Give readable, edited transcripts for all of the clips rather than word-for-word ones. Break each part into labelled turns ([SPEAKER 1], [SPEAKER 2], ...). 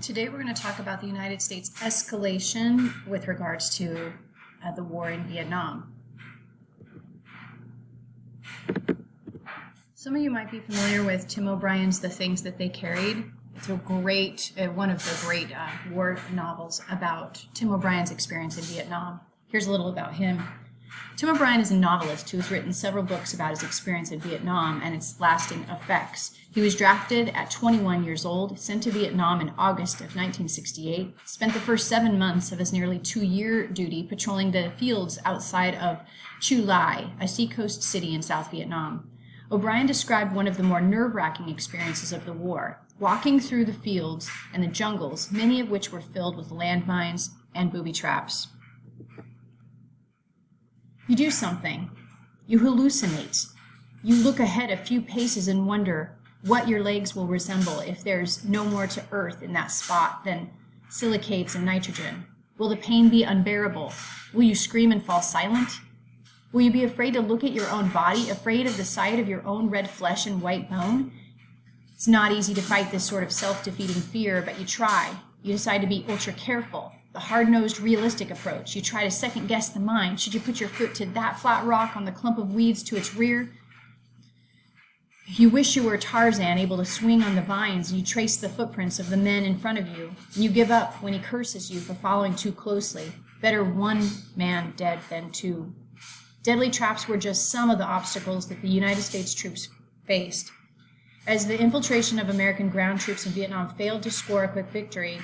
[SPEAKER 1] Today we're going to talk about the United States escalation with regards to the war in Vietnam. Some of you might be familiar with Tim O'Brien's The Things That They Carried. It's a great, one of the great war novels about Tim O'Brien's experience in Vietnam. Here's a little about him. Tim O'Brien is a novelist who has written several books about his experience in Vietnam and its lasting effects. He was drafted at 21 years old, sent to Vietnam in August of 1968, spent the first 7 months of his nearly 2-year duty patrolling the fields outside of Chu Lai, a seacoast city in South Vietnam. O'Brien described one of the more nerve-wracking experiences of the war, walking through the fields and the jungles, many of which were filled with landmines and booby traps. You do something. You hallucinate. You look ahead a few paces and wonder what your legs will resemble if there's no more to earth in that spot than silicates and nitrogen. Will the pain be unbearable? Will you scream and fall silent? Will you be afraid to look at your own body, afraid of the sight of your own red flesh and white bone? It's not easy to fight this sort of self-defeating fear, but you try. You decide to be ultra careful. The hard-nosed, realistic approach. You try to second-guess the mind. Should you put your foot to that flat rock on the clump of weeds to its rear? You wish you were Tarzan, able to swing on the vines, and you trace the footprints of the men in front of you. And you give up when he curses you for following too closely. Better one man dead than two. Deadly traps were just some of the obstacles that the United States troops faced. As the infiltration of American ground troops in Vietnam failed to score a quick victory,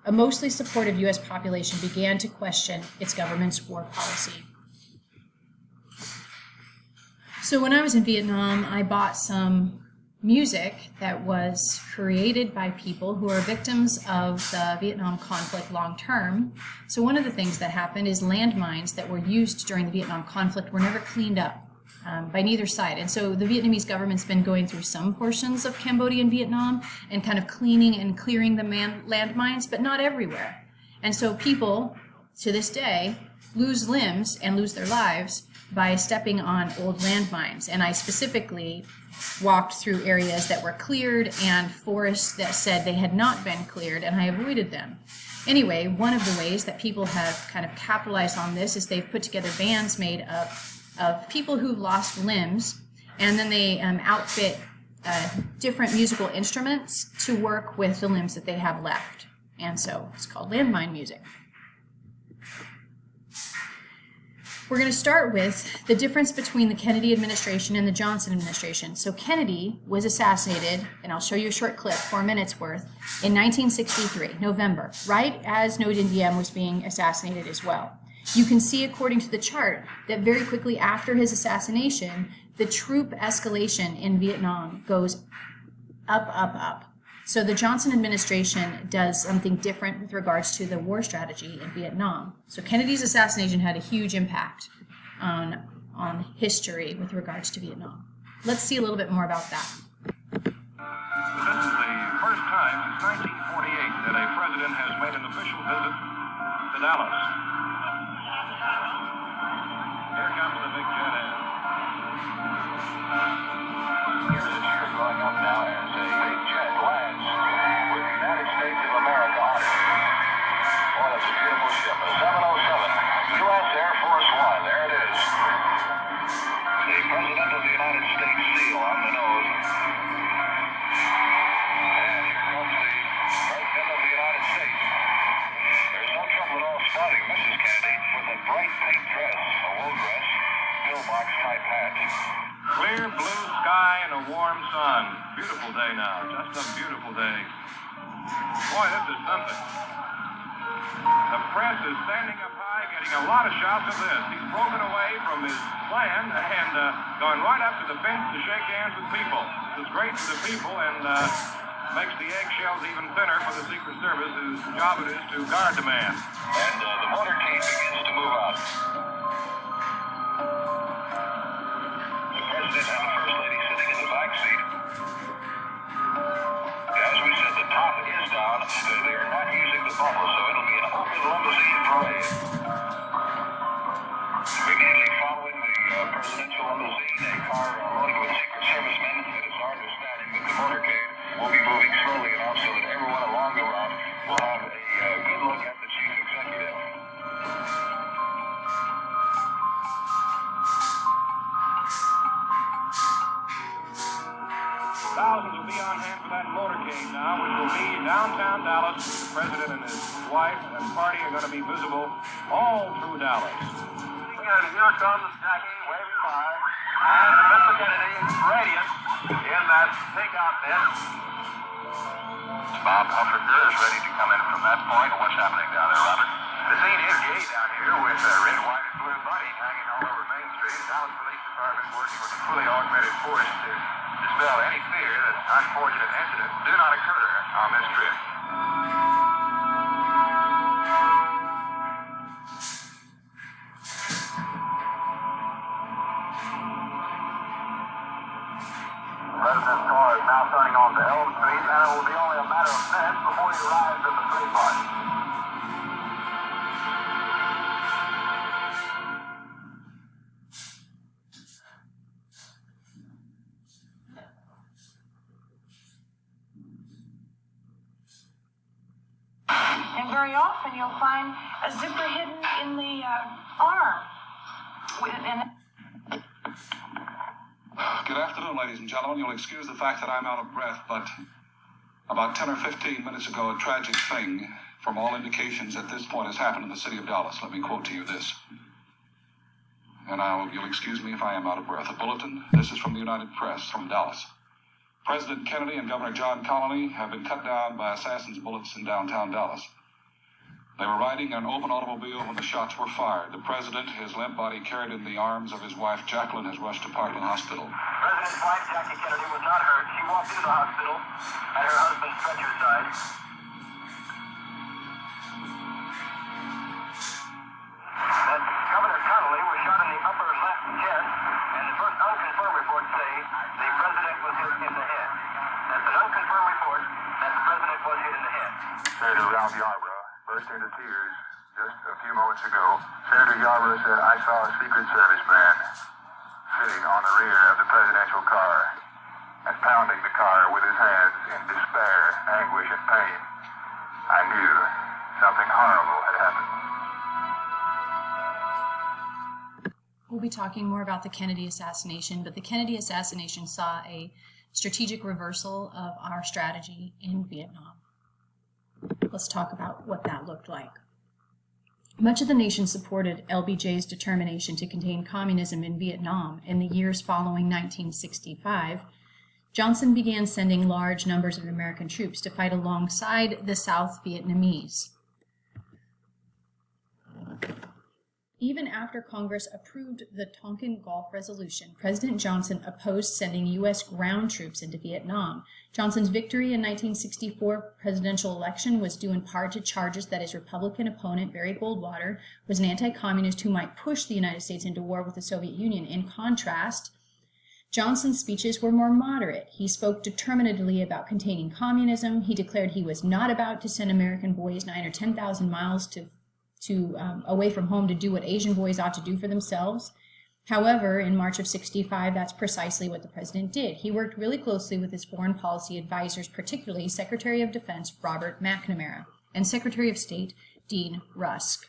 [SPEAKER 1] a mostly supportive U.S. population began to question its government's war policy. So when I was in Vietnam, I bought some music that was created by people who are victims of the Vietnam conflict long term. So one of the things that happened is landmines that were used during the Vietnam conflict were never cleaned up by neither side. And so the Vietnamese government's been going through some portions of Cambodia and Vietnam and kind of cleaning and clearing the landmines, but not everywhere. And so people, to this day, lose limbs and lose their lives by stepping on old landmines. And I specifically walked through areas that were cleared and forests that said they had not been cleared, and I avoided them. Anyway, one of the ways that people have kind of capitalized on this is they've put together bands made of people who've lost limbs, and then they outfit different musical instruments to work with the limbs that they have left. And so it's called landmine music. We're going to start with the difference between the Kennedy administration and the Johnson administration. So Kennedy was assassinated, and I'll show you a short clip, 4 minutes worth, in 1963, November, right as Ngo Dinh Diem was being assassinated as well. You can see, according to the chart, that very quickly after his assassination, the troop escalation in Vietnam goes up, up, up. So the Johnson administration does something different with regards to the war strategy in Vietnam. So Kennedy's assassination had a huge impact on history with regards to Vietnam. Let's see a little bit more about that.
[SPEAKER 2] This is the first time since 1948 that a president has made an official visit to Dallas. Here comes the big jet ahead. Here's a cheer going up now as a big jet lands with the United States of America on it. Boy, that's a beautiful ship. A 707, U.S. Air Force One. There it is. The President of the United States seal on the nose. And here comes the President of the United States. There's no trouble at all spotting Mrs. Kennedy with a bright pink dress, a wool dress, pillbox type hat. Clear blue sky and a warm sun. Beautiful day now. Just a beautiful day. Boy, this is something. The press is standing up high, getting a lot of shots of this. He's broken away from his plan and going right up to the fence to shake hands with people. This is great for the people and makes the eggshells even thinner for the Secret Service, whose job it is to guard the man. And the motorcade begins to move out. The President and the First Lady sitting in the back seat. As we said, the top is down. They are not using the bubble, so it'll be an open limousine parade. Immediately following the presidential limousine, a car loaded with Secret Service men. It is our understanding that the motorcade will be moving slowly enough so that everyone along the route we'll have a good look at the chief executive.
[SPEAKER 3] Thousands will be on hand for that motorcade now, which will be downtown Dallas. The president and his wife and party are going to be visible all through Dallas.
[SPEAKER 2] And here comes Jackie waving by, and Mr. Kennedy is radiant in that takeout net. Bob Hufford is ready to come in from that point. What's happening down there, Robert? The scene is gay down here with red, white, and blue bunting hanging all over Main Street. Dallas Police Department working with a fully augmented force to dispel any fear that unfortunate incidents do not occur on this trip. President's car is now turning onto Elm Street, and it will be only a matter of minutes before he arrives at the Free Party.
[SPEAKER 4] And very often you'll find a zipper hidden in the arm.
[SPEAKER 5] Good afternoon, ladies and gentlemen. You'll excuse the fact that I'm out of breath, but about 10 or 15 minutes ago, a tragic thing, from all indications at this point, has happened in the city of Dallas. Let me quote to you this. And you'll excuse me if I am out of breath. A bulletin. This is from the United Press from Dallas. President Kennedy and Governor John Connally have been cut down by assassins' bullets in downtown Dallas. They were riding in an open automobile when the shots were fired. The president, his limp body carried in the arms of his wife, Jacqueline, has rushed to Parkland Hospital.
[SPEAKER 2] President's wife, Jackie Kennedy, was not hurt. She walked into the hospital at her husband's stretcher side. That Governor Connally was shot in the upper left chest, and the first unconfirmed reports say the president was hit in the head. That's an unconfirmed report that the president was hit in the head. Senator Ralph Yarborough burst into tears just a few moments ago. Senator Yarborough said, "I saw a Secret Service man sitting on the rear of the presidential car and pounding the car with his hands in despair, anguish, and pain. I knew something horrible had happened."
[SPEAKER 1] We'll be talking more about the Kennedy assassination, but the Kennedy assassination saw a strategic reversal of our strategy in Vietnam. Let's talk about what that looked like. Much of the nation supported LBJ's determination to contain communism in Vietnam. In the years following 1965, Johnson began sending large numbers of American troops to fight alongside the South Vietnamese. Even after Congress approved the Tonkin Gulf Resolution, President Johnson opposed sending U.S. ground troops into Vietnam. Johnson's victory in 1964 presidential election was due in part to charges that his Republican opponent, Barry Goldwater, was an anti-communist who might push the United States into war with the Soviet Union. In contrast, Johnson's speeches were more moderate. He spoke determinedly about containing communism. He declared he was not about to send American boys 9,000 or 10,000 miles away from home to do what Asian boys ought to do for themselves. However, in March of '65, that's precisely what the president did. He worked really closely with his foreign policy advisors, particularly Secretary of Defense Robert McNamara and Secretary of State Dean Rusk.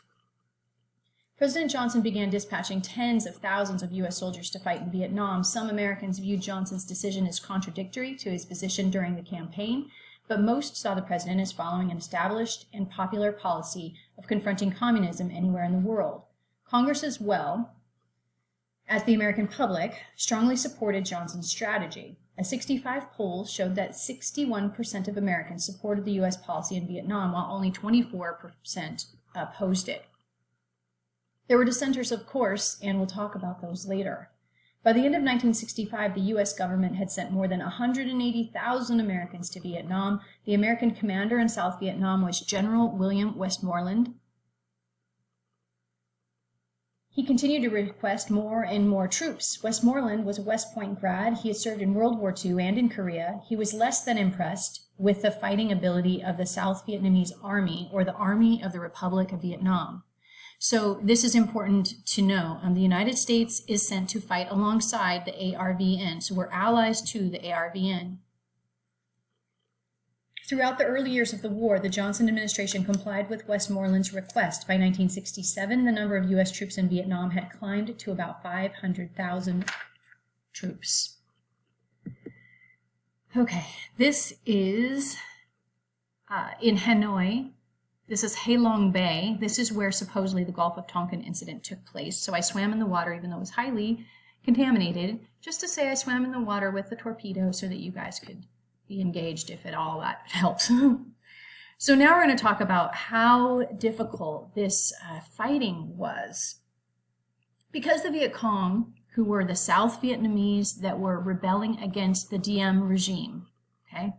[SPEAKER 1] President Johnson began dispatching tens of thousands of U.S. soldiers to fight in Vietnam. Some Americans viewed Johnson's decision as contradictory to his position during the campaign, but most saw the president as following an established and popular policy of confronting communism anywhere in the world. Congress, as well as the American public, strongly supported Johnson's strategy. A 65 poll showed that 61% of Americans supported the U.S. policy in Vietnam, while only 24% opposed it. There were dissenters, of course, and we'll talk about those later. By the end of 1965, the U.S. government had sent more than 180,000 Americans to Vietnam. The American commander in South Vietnam was General William Westmoreland. He continued to request more and more troops. Westmoreland was a West Point grad. He had served in World War II and in Korea. He was less than impressed with the fighting ability of the South Vietnamese Army, or the Army of the Republic of Vietnam. So this is important to know. The United States is sent to fight alongside the ARVN. So we're allies to the ARVN. Throughout the early years of the war, the Johnson administration complied with Westmoreland's request. By 1967, the number of U.S. troops in Vietnam had climbed to about 500,000 troops. Okay, this is in Hanoi. This is Halong Bay. This is where supposedly the Gulf of Tonkin incident took place. So I swam in the water, even though it was highly contaminated, just to say I swam in the water with the torpedo so that you guys could be engaged if at all that helps. So now we're going to talk about how difficult this fighting was. Because the Vietcong, who were the South Vietnamese that were rebelling against the Diem regime, okay?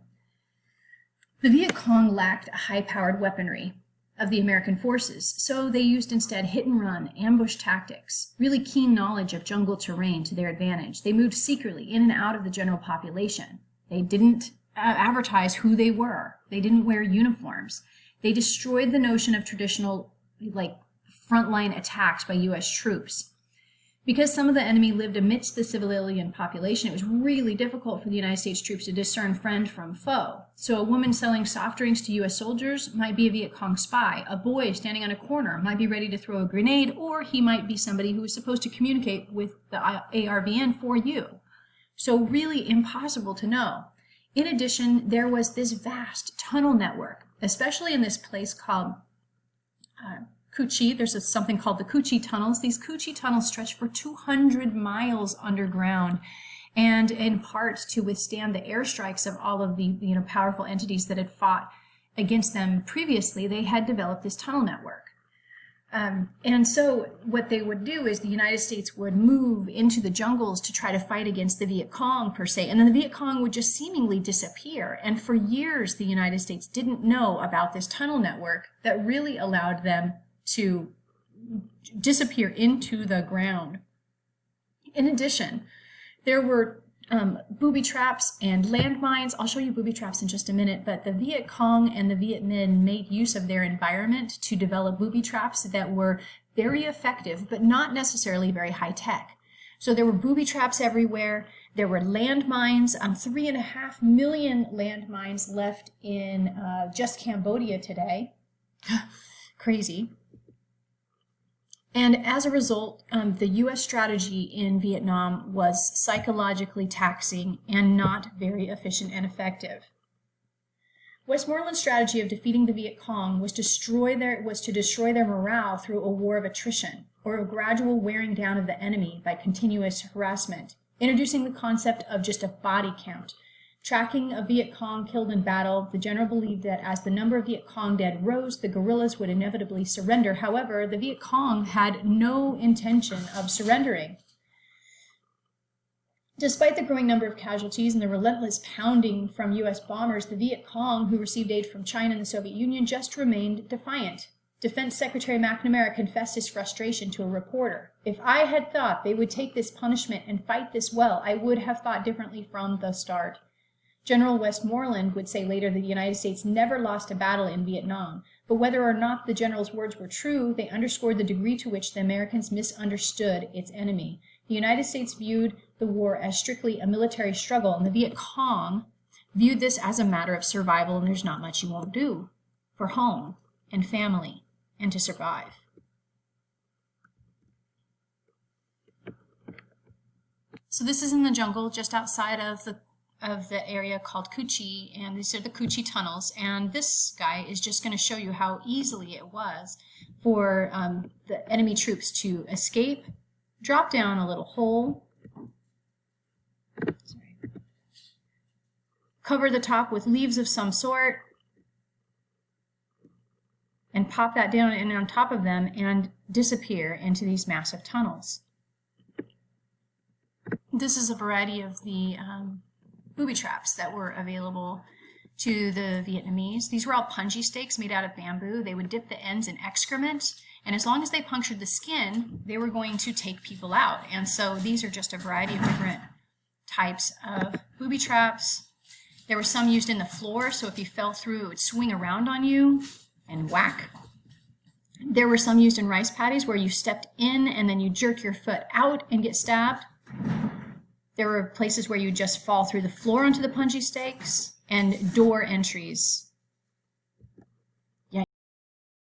[SPEAKER 1] The Vietcong lacked a high-powered weaponry of the American forces, so they used instead hit-and-run, ambush tactics, really keen knowledge of jungle terrain to their advantage. They moved secretly in and out of the general population. They didn't advertise who they were. They didn't wear uniforms. They destroyed the notion of traditional, like, frontline attacks by U.S. troops. Because some of the enemy lived amidst the civilian population, it was really difficult for the United States troops to discern friend from foe. So a woman selling soft drinks to U.S. soldiers might be a Viet Cong spy. A boy standing on a corner might be ready to throw a grenade, or he might be somebody who was supposed to communicate with the ARVN for you. So really impossible to know. In addition, there was this vast tunnel network, especially in this place called Cu Chi. There's something called the Cu Chi tunnels. These Cu Chi tunnels stretch for 200 miles underground, and in part to withstand the airstrikes of all of the powerful entities that had fought against them previously, they had developed this tunnel network. And so what they would do is the United States would move into the jungles to try to fight against the Viet Cong per se, and then the Viet Cong would just seemingly disappear. And for years, the United States didn't know about this tunnel network that really allowed them to disappear into the ground. In addition, there were booby traps and landmines. I'll show you booby traps in just a minute, but the Viet Cong and the Vietminh made use of their environment to develop booby traps that were very effective, but not necessarily very high tech. So there were booby traps everywhere. There were landmines, 3.5 million landmines left in just Cambodia today. Crazy. And as a result, the U.S. strategy in Vietnam was psychologically taxing and not very efficient and effective. Westmoreland's strategy of defeating the Viet Cong was to destroy their morale through a war of attrition, or a gradual wearing down of the enemy by continuous harassment, introducing the concept of just a body count. Tracking a Viet Cong killed in battle, the general believed that as the number of Viet Cong dead rose, the guerrillas would inevitably surrender. However, the Viet Cong had no intention of surrendering. Despite the growing number of casualties and the relentless pounding from U.S. bombers, the Viet Cong, who received aid from China and the Soviet Union, just remained defiant. Defense Secretary McNamara confessed his frustration to a reporter. "If I had thought they would take this punishment and fight this well, I would have thought differently from the start." General Westmoreland would say later that the United States never lost a battle in Vietnam, but whether or not the general's words were true, they underscored the degree to which the Americans misunderstood its enemy. The United States viewed the war as strictly a military struggle, and the Viet Cong viewed this as a matter of survival, and there's not much you won't do for home and family and to survive. So this is in the jungle just outside of the area called Cu Chi, and these are the Cu Chi tunnels, and this guy is just going to show you how easily it was for the enemy troops to escape, drop down a little hole, cover the top with leaves of some sort, and pop that down and on top of them and disappear into these massive tunnels. This is a variety of the booby traps that were available to the Vietnamese. These were all punji stakes made out of bamboo. They would dip the ends in excrement, and as long as they punctured the skin, they were going to take people out. And so these are just a variety of different types of booby traps. There were some used in the floor, so if you fell through, it would swing around on you and whack. There were some used in rice paddies where you stepped in and then you jerk your foot out and get stabbed. There were places where you just fall through the floor onto the punji stakes. and door entries